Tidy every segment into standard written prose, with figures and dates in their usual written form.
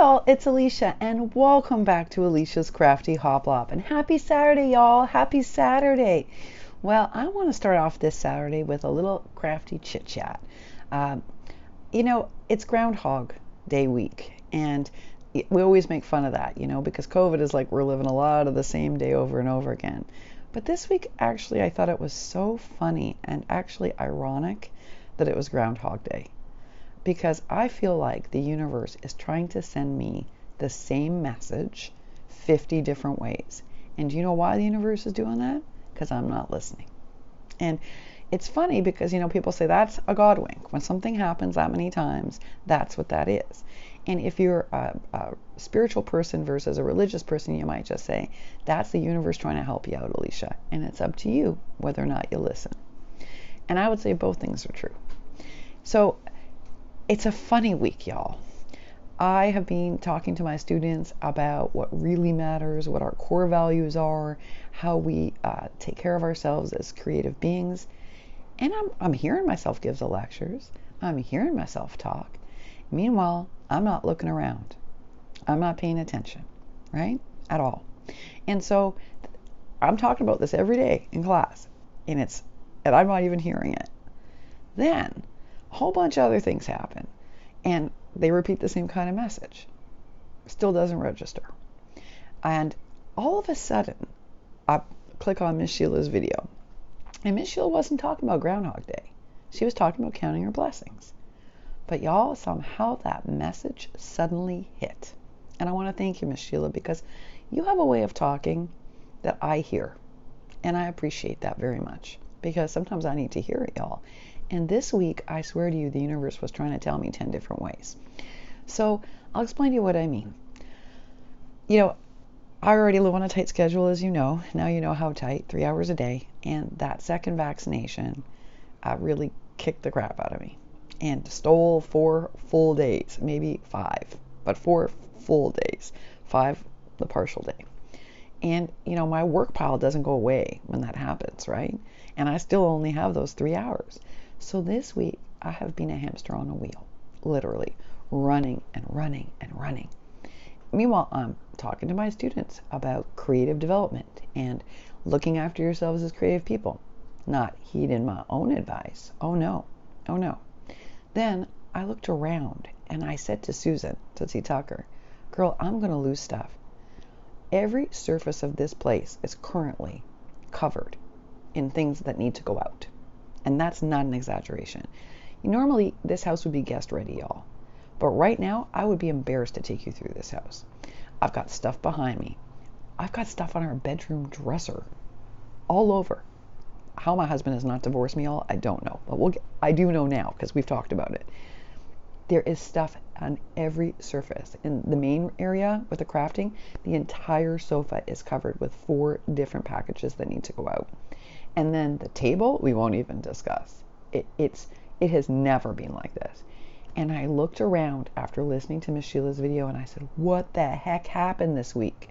y'all, it's Alicia, and welcome back to Alicia's Crafty Hoplop. And happy Saturday, y'all. Happy Saturday. Well, I want to start off this Saturday with a little crafty chit chat. Um, it's Groundhog Day week, and we always make fun of that, because COVID is like we're living a lot of the same day over and over again. But this week, actually, I thought it was so funny and actually ironic that it was Groundhog Day. Because I feel like the universe is trying to send me the same message 50 different ways. And do you know why the universe is doing that? Because I'm not listening. And it's funny because, people say that's a God wink. When something happens that many times, that's what that is. And if you're a spiritual person versus a religious person, you might just say, that's the universe trying to help you out, Alicia. And it's up to you whether or not you listen. And I would say both things are true. So it's a funny week, y'all. I have been talking to my students about what really matters, what our core values are, how we take care of ourselves as creative beings. And I'm hearing myself give the lectures. I'm hearing myself talk. Meanwhile, I'm not looking around. I'm not paying attention, right? At all. And so I'm talking about this every day in class, and I'm not even hearing it. Then a whole bunch of other things happen, and they repeat the same kind of message. Still doesn't register. And all of a sudden, I click on Miss Sheila's video, and Miss Sheila wasn't talking about Groundhog Day. She was talking about counting her blessings. But y'all, somehow that message suddenly hit. And I want to thank you, Miss Sheila, because you have a way of talking that I hear. And I appreciate that very much, because sometimes I need to hear it, y'all. And this week, I swear to you, the universe was trying to tell me 10 different ways. So I'll explain to you what I mean. I already live on a tight schedule, as you know. Now you know how tight, 3 hours a day. And that second vaccination really kicked the crap out of me and stole 4 full days, maybe 5, but 4 full days, 5 the partial day. And, my work pile doesn't go away when that happens, right? And I still only have those 3 hours. So this week, I have been a hamster on a wheel, literally running and running and running. Meanwhile, I'm talking to my students about creative development and looking after yourselves as creative people, not heeding my own advice. Oh no. Then I looked around and I said to Susan, Tootsie Tucker, girl, I'm going to lose stuff. Every surface of this place is currently covered in things that need to go out. And that's not an exaggeration. Normally, this house would be guest ready, y'all. But right now, I would be embarrassed to take you through this house. I've got stuff behind me. I've got stuff on our bedroom dresser. All over. How my husband has not divorced me, y'all, I don't know. But I do know now, because we've talked about it. There is stuff on every surface. In the main area with the crafting, the entire sofa is covered with 4 different packages that need to go out. And then the table, we won't even discuss. It has never been like this. And I looked around after listening to Miss Sheila's video and I said, what the heck happened this week?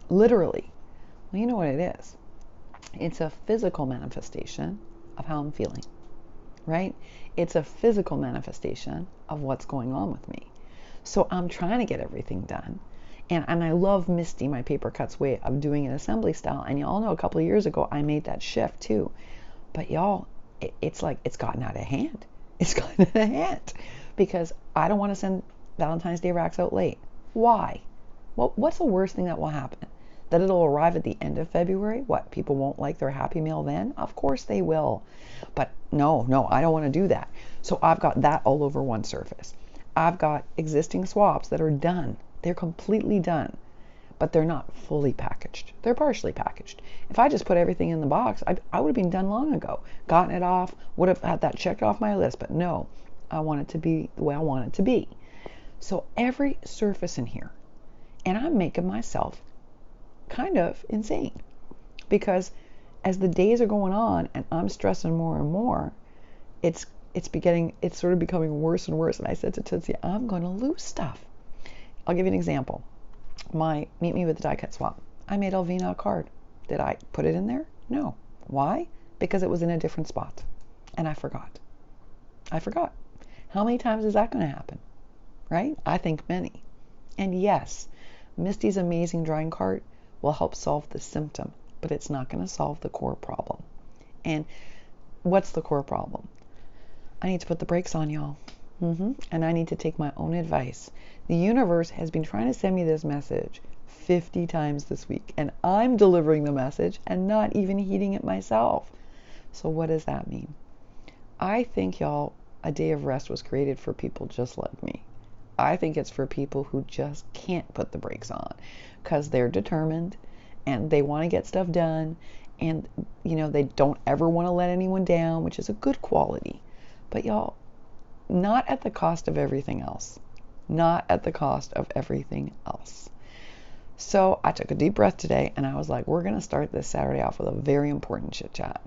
Literally. Well, you know what it is. It's a physical manifestation of how I'm feeling, right? It's a physical manifestation of what's going on with me. So I'm trying to get everything done. And I love Misty, my paper cuts way of doing an assembly style. And y'all know a couple of years ago, I made that shift too. But y'all, it's like it's gotten out of hand. It's gotten out of hand. Because I don't want to send Valentine's Day racks out late. Why? Well, what's the worst thing that will happen? That it'll arrive at the end of February? What, people won't like their Happy Meal then? Of course they will. But no, I don't want to do that. So I've got that all over one surface. I've got existing swaps that are done. They're completely done, but they're not fully packaged. They're partially packaged. If I just put everything in the box, I would have been done long ago. Gotten it off, would have had that checked off my list, but no, I want it to be the way I want it to be. So every surface in here, and I'm making myself kind of insane because as the days are going on and I'm stressing more and more, it's sort of becoming worse and worse. And I said to Tootsie, I'm going to lose stuff. I'll give you an example. My Meet Me with the Die Cut swap. I made Elvina a card. Did I put it in there? No. Why? Because it was in a different spot. And I forgot. How many times is that going to happen? Right? I think many. And yes, Misty's amazing drawing cart will help solve the symptom, but it's not going to solve the core problem. And what's the core problem? I need to put the brakes on, y'all. And I need to take my own advice. The universe has been trying to send me this message 50 times this week, and I'm delivering the message and not even heeding it myself. So what does that mean? I think, y'all, a day of rest was created for people just like me. I think it's for people who just can't put the brakes on because they're determined and they want to get stuff done, and they don't ever want to let anyone down, which is a good quality. But y'all, not at the cost of everything else. Not at the cost of everything else. So I took a deep breath today and I was like, we're going to start this Saturday off with a very important chit chat.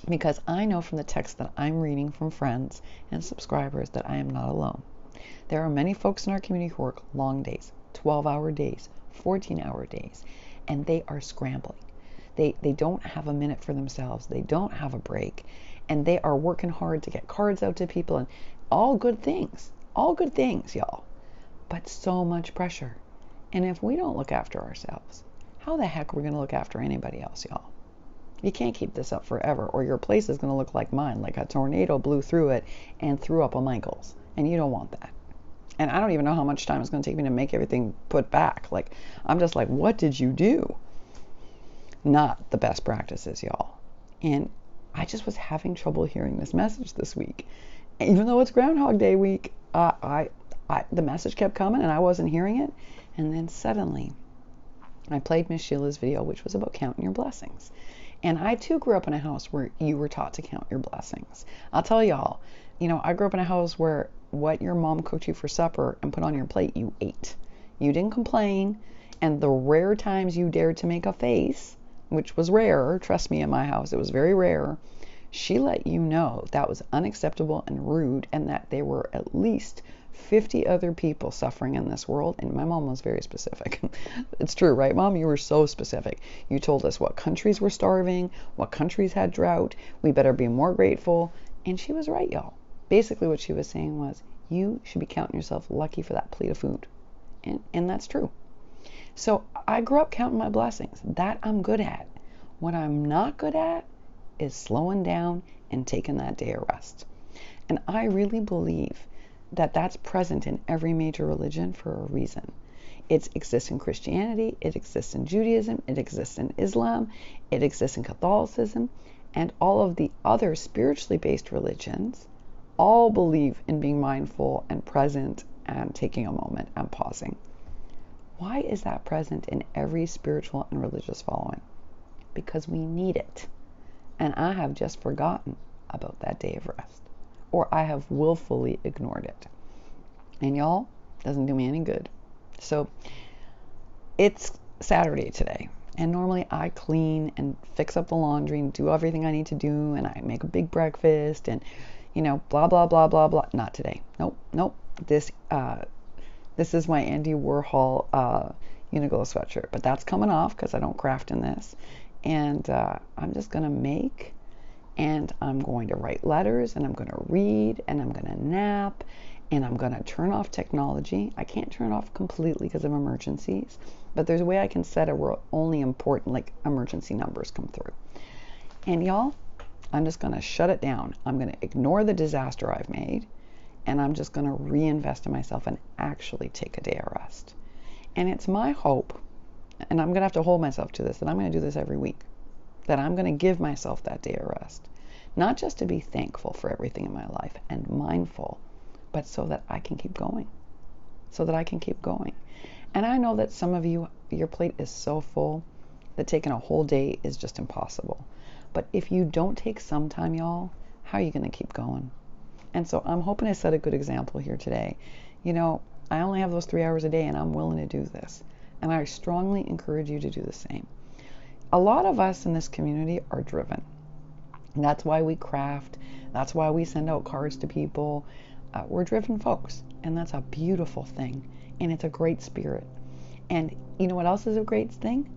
Because I know from the text that I'm reading from friends and subscribers that I am not alone. There are many folks in our community who work long days, 12-hour days, 14-hour days, and they are scrambling. They don't have a minute for themselves. They don't have a break. And they are working hard to get cards out to people, and all good things, y'all. But so much pressure. And if we don't look after ourselves, how the heck are we going to look after anybody else, y'all? You can't keep this up forever, or your place is going to look like mine, like a tornado blew through it and threw up a Michael's. And you don't want that. And I don't even know how much time it's going to take me to make everything put back. Like, I'm just like, what did you do? Not the best practices, y'all. And I just was having trouble hearing this message this week. And even though it's Groundhog Day week, the message kept coming and I wasn't hearing it. And then suddenly, I played Miss Sheila's video, which was about counting your blessings. And I too grew up in a house where you were taught to count your blessings. I'll tell y'all, I grew up in a house where what your mom cooked you for supper and put on your plate, you ate. You didn't complain. And the rare times you dared to make a face, which was rare, trust me, in my house, it was very rare, she let you know that was unacceptable and rude, and that there were at least 50 other people suffering in this world. And my mom was very specific. It's true, right, Mom? You were so specific. You told us what countries were starving, what countries had drought. We better be more grateful. And she was right, y'all. Basically what she was saying was, you should be counting yourself lucky for that plate of food. And that's true. So I grew up counting my blessings. That I'm good at. What I'm not good at is slowing down and taking that day of rest. And I really believe that that's present in every major religion for a reason. It exists in Christianity, it exists in Judaism, it exists in Islam, it exists in Catholicism, and all of the other spiritually based religions all believe in being mindful and present and taking a moment and pausing. Why is that present in every spiritual and religious following? Because we need it. And I have just forgotten about that day of rest. Or I have willfully ignored it. And y'all, doesn't do me any good. So it's Saturday today. And normally I clean and fix up the laundry and do everything I need to do. And I make a big breakfast and, blah, blah, blah, blah, blah. Not today. Nope. This is my Andy Warhol Uniqlo sweatshirt. But that's coming off because I don't craft in this. And I'm just going to make, and I'm going to write letters, and I'm going to read, and I'm going to nap, and I'm going to turn off technology. I can't turn it off completely because of emergencies, but there's a way I can set it where only important, like, emergency numbers come through. And y'all, I'm just going to shut it down. I'm going to ignore the disaster I've made, and I'm just going to reinvest in myself and actually take a day of rest. And it's my hope, and I'm going to have to hold myself to this, that I'm going to do this every week, that I'm going to give myself that day of rest. Not just to be thankful for everything in my life and mindful, but so that I can keep going. And I know that some of you, your plate is so full that taking a whole day is just impossible. But if you don't take some time, y'all, how are you going to keep going? And so I'm hoping to set a good example here today. I only have those 3 hours a day, and I'm willing to do this. And I strongly encourage you to do the same. A lot of us in this community are driven. And that's why we craft. That's why we send out cards to people. We're driven folks. And that's a beautiful thing. And it's a great spirit. And you know what else is a great thing?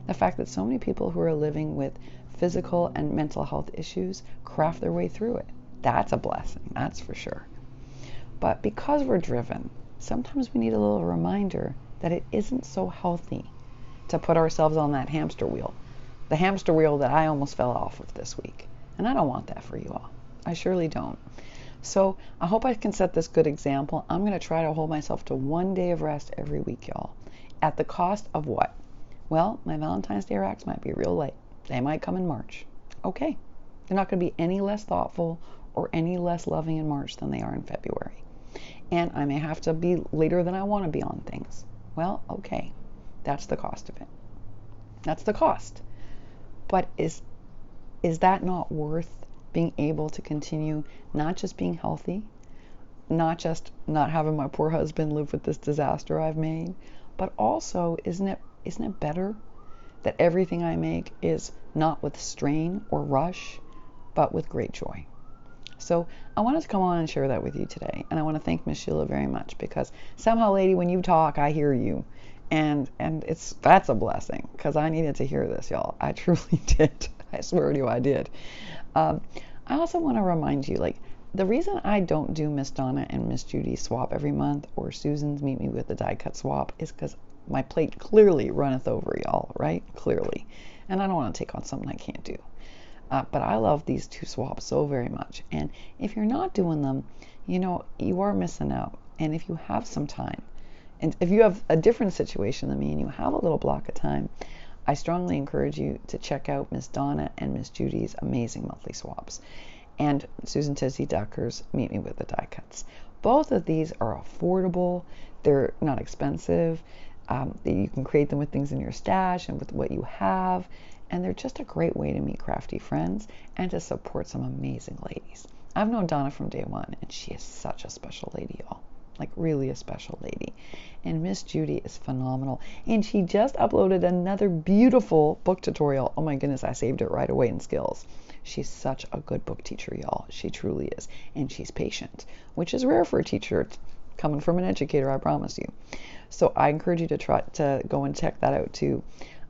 The fact that so many people who are living with physical and mental health issues craft their way through it. That's a blessing. That's for sure. But because we're driven, sometimes we need a little reminder that it isn't so healthy to put ourselves on that hamster wheel. The hamster wheel that I almost fell off of this week. And I don't want that for you all. I surely don't. So I hope I can set this good example. I'm going to try to hold myself to 1 day of rest every week, y'all. At the cost of what? Well, my Valentine's Day racks might be real late. They might come in March. Okay. They're not going to be any less thoughtful or any less loving in March than they are in February. And I may have to be later than I want to be on things. Well, okay. That's the cost of it. That's the cost. But is that not worth being able to continue not just being healthy, not just not having my poor husband live with this disaster I've made, but also isn't it better that everything I make is not with strain or rush, but with great joy? So I wanted to come on and share that with you today. And I want to thank Miss Sheila very much, because somehow, lady, when you talk, I hear you. And that's a blessing, because I needed to hear this, y'all. I truly did. I swear to you, I did. I also want to remind you, like, the reason I don't do Miss Donna and Miss Judy's swap every month, or Susan's Meet Me with the Die Cut swap, is because my plate clearly runneth over, y'all, right? Clearly. And I don't want to take on something I can't do. But I love these two swaps so very much. And if you're not doing them, you are missing out. And if you have some time, and if you have a different situation than me and you have a little block of time, I strongly encourage you to check out Miss Donna and Miss Judy's amazing monthly swaps, and Susan Tizzy Ducker's Meet Me with the Die Cuts. Both of these are affordable. They're not expensive. You can create them with things in your stash and with what you have. And they're just a great way to meet crafty friends and to support some amazing ladies. I've known Donna from day one, and she is such a special lady, y'all. Like, really a special lady. And Miss Judy is phenomenal. And she just uploaded another beautiful book tutorial. Oh my goodness, I saved it right away in Skills. She's such a good book teacher, y'all. She truly is. And she's patient, which is rare for a teacher. It's coming from an educator, I promise you. So I encourage you to try to go and check that out too.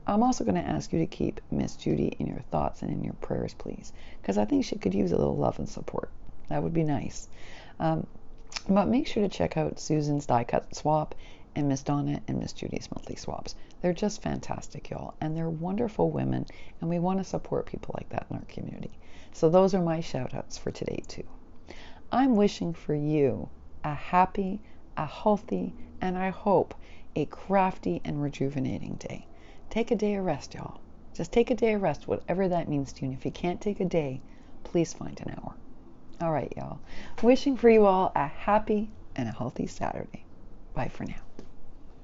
I'm also going to ask you to keep Miss Judy in your thoughts and in your prayers, please, because I think she could use a little love and support. That would be nice. But make sure to check out Susan's Die Cut swap and Miss Donna and Miss Judy's monthly swaps. They're just fantastic, y'all, and they're wonderful women, and we want to support people like that in our community. So those are my shout-outs for today, too. I'm wishing for you a happy, a healthy, and I hope a crafty and rejuvenating day. Take a day of rest, y'all. Just take a day of rest, whatever that means to you. And if you can't take a day, please find an hour. All right, y'all. Wishing for you all a happy and a healthy Saturday. Bye for now.